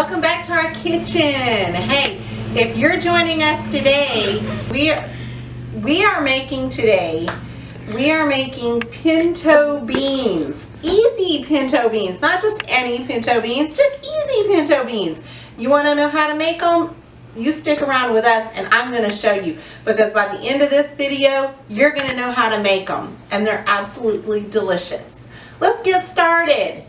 welcome back to our kitchen. Hey, if you're joining us today, we are making pinto beans. Easy pinto beans, not just any pinto beans, just easy pinto beans. You want to know how to make them? You stick around with us and I'm going to show you, because by the end of this video you're going to know how to make them, and they're absolutely delicious. Let's get started.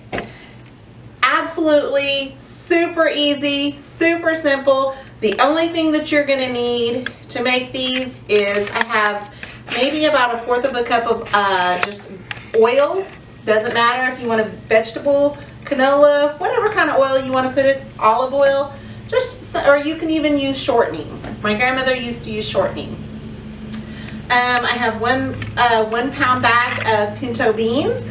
Absolutely super easy, super simple. The only thing that you're going to need to make these is, I have maybe about 1/4 cup of just oil. Doesn't matter if you want a vegetable, canola, whatever kind of oil you want to put it, olive oil. Or you can even use shortening. My grandmother used to use shortening. I have one pound bag of pinto beans,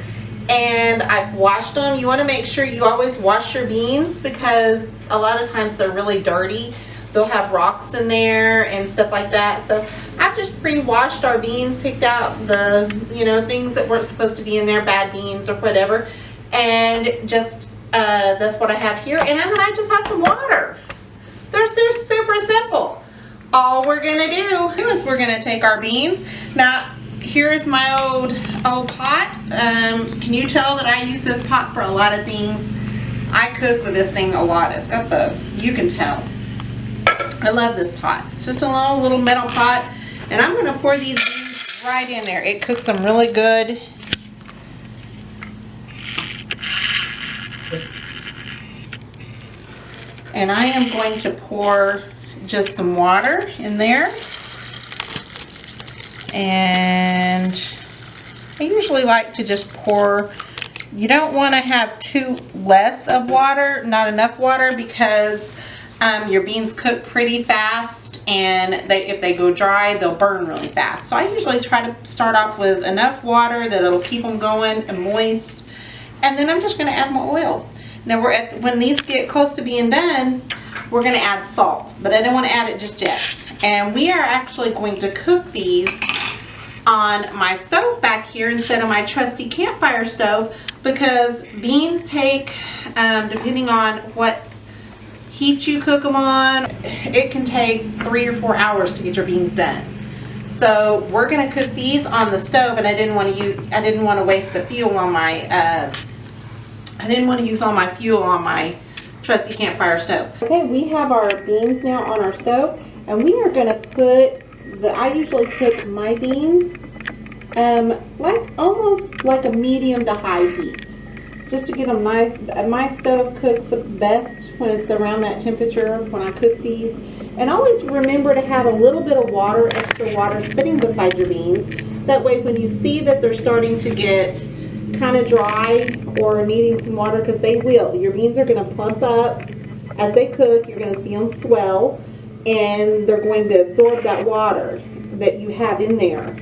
and I've washed them. You want to make sure you always wash your beans, because a lot of times they're really dirty. They'll have rocks in there and stuff like that. So I've just pre-washed our beans, picked out the things that weren't supposed to be in there, bad beans or whatever, and just that's what I have here. And then I just have some water. They're super simple. All we're gonna do is we're gonna take our beans. Now, here's my old pot. Can you tell that I use this pot for a lot of things? I cook with this thing a lot. It's got you can tell. I love this pot. It's just a little metal pot, and I'm gonna pour these beans right in there. It cooks them really good. And I am going to pour just some water in there. And I usually like to just pour. You don't want to have too less of water, not enough water, because your beans cook pretty fast, and if they go dry, they'll burn really fast. So I usually try to start off with enough water that it'll keep them going and moist. And then I'm just going to add more oil. Now when these get close to being done, we're going to add salt, but I don't want to add it just yet. And we are actually going to cook these on my stove back here instead of my trusty campfire stove, because beans take, depending on what heat you cook them on, it can take 3 or 4 hours to get your beans done. So we're going to cook these on the stove, and I didn't want to waste the fuel on my I didn't want to use all my fuel on my trusty campfire stove. Okay, we have our beans now on our stove, and we are going to put I usually cook my beans almost like a medium to high heat, just to get them nice. My stove cooks the best when it's around that temperature when I cook these. And always remember to have a little bit of water, extra water, sitting beside your beans. That way when you see that they're starting to get kind of dry or needing some water, because they will. Your beans are going to plump up as they cook. You're going to see them swell, and they're going to absorb that water that you have in there.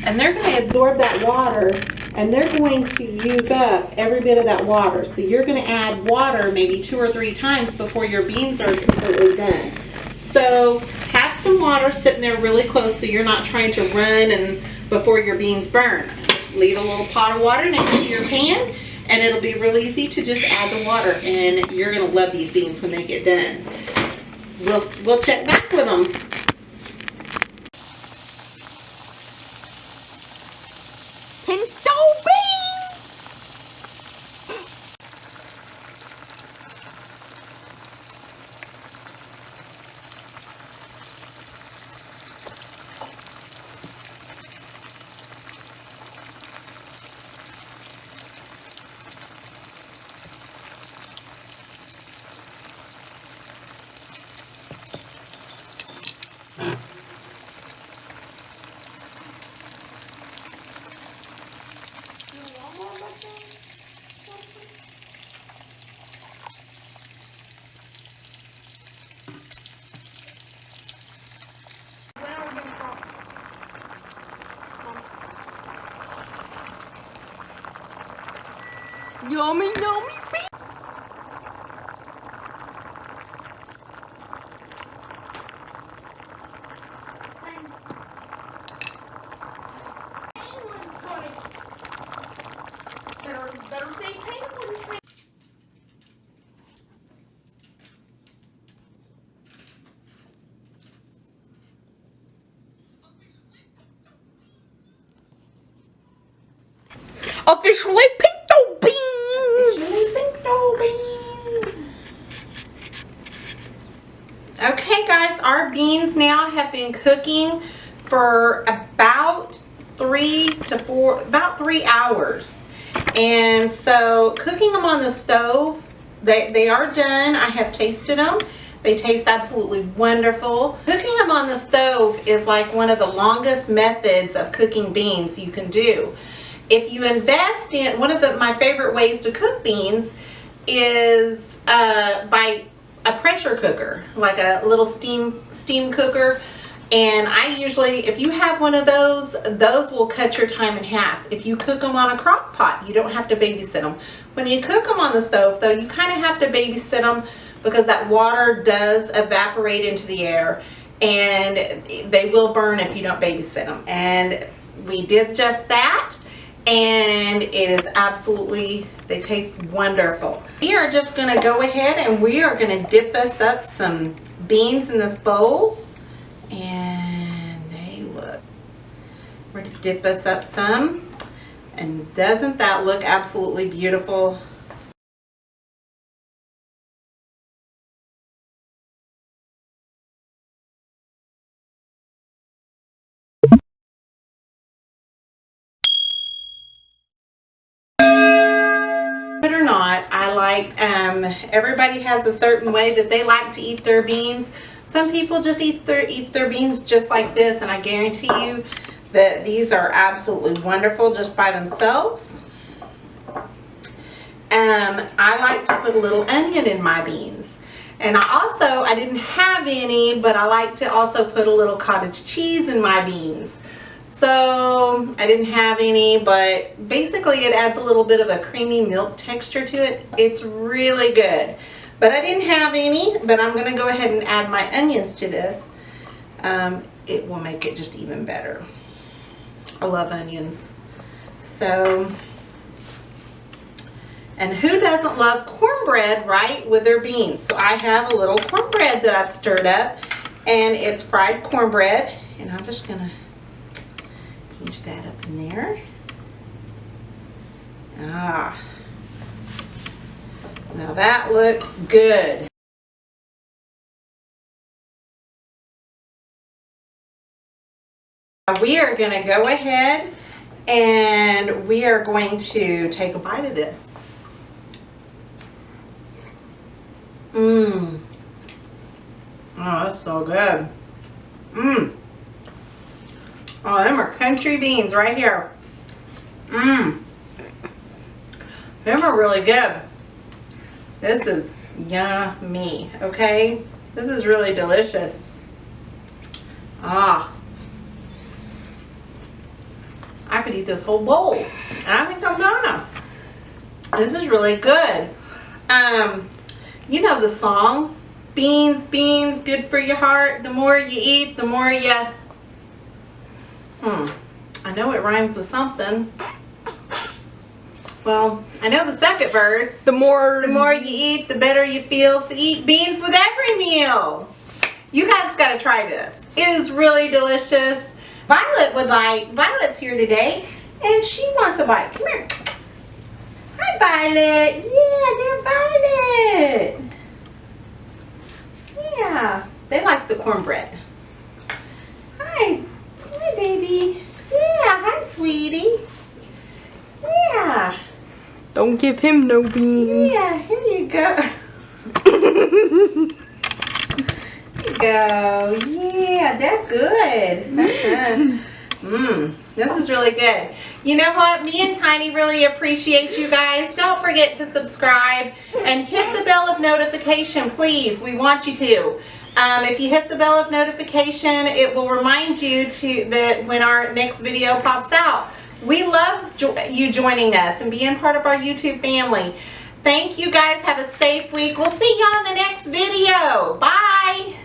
And they're going to absorb that water, and they're going to use up every bit of that water. So you're going to add water maybe 2 or 3 times before your beans are completely done. So have some water sitting there really close, so you're not trying to run and before your beans burn. Just leave a little pot of water next to your pan, and it'll be real easy to just add the water, and you're going to love these beans when they get done. We'll check back with them. Pinto beans! Yummy, yummy beans. Better say penguin. Officially pinto beans. Pinto beans. Okay guys, our beans now have been cooking for about 3 hours. And so cooking them on the stove, they are done. I have tasted them. They taste absolutely wonderful. Cooking them on the stove is like one of the longest methods of cooking beans you can do. If you invest in, one of my favorite ways to cook beans is by a pressure cooker, like a little steam cooker. And I usually, if you have one of those will cut your time in half. If you cook them on a crock pot, you don't have to babysit them. When you cook them on the stove though, you kind of have to babysit them because that water does evaporate into the air and they will burn if you don't babysit them. And we did just that. And it is absolutely, they taste wonderful. We are just going to go ahead and we are going to dip us up some beans in this bowl. And they look, we're going to dip us up some. And doesn't that look absolutely beautiful? Or not, I like, everybody has a certain way that they like to eat their beans. Some people just eat their beans just like this, and I guarantee you that these are absolutely wonderful just by themselves. I like to put a little onion in my beans. And I didn't have any, but I like to also put a little cottage cheese in my beans. So I didn't have any, but basically it adds a little bit of a creamy milk texture to it. It's really good. But I didn't have any, but I'm going to go ahead and add my onions to this. It will make it just even better. I love onions. So, and who doesn't love cornbread, right, with their beans? So I have a little cornbread that I've stirred up, and it's fried cornbread. And I'm just going to pinch that up in there. Ah, now that looks good. We are going to go ahead and we are going to take a bite of this. Mmm. Oh, that's so good. Mmm. Oh, them are country beans right here. Mmm. Them are really good. This is yummy, okay? This is really delicious. Ah. I could eat this whole bowl. And I think I'm gonna. This is really good. You know the song, beans, beans, good for your heart. The more you eat, the more you... I know it rhymes with something. Well, I know the second verse. The more you eat, the better you feel. So eat beans with every meal. You guys got to try this. It is really delicious. Violet's here today, and she wants a bite. Come here. Hi, Violet. Yeah, they're Violet. Yeah, they like the cornbread. Hi. Hi, baby. Yeah, hi, sweetie. Yeah. Don't give him no beans. Yeah, here you go. Here you go. Yeah, they're good. This is really good. You know what? Me and Tiny really appreciate you guys. Don't forget to subscribe and hit the bell of notification, please. We want you to. If you hit the bell of notification, it will remind you that when our next video pops out. We love you joining us and being part of our YouTube family. Thank you guys. Have a safe week. We'll see you on the next video. Bye.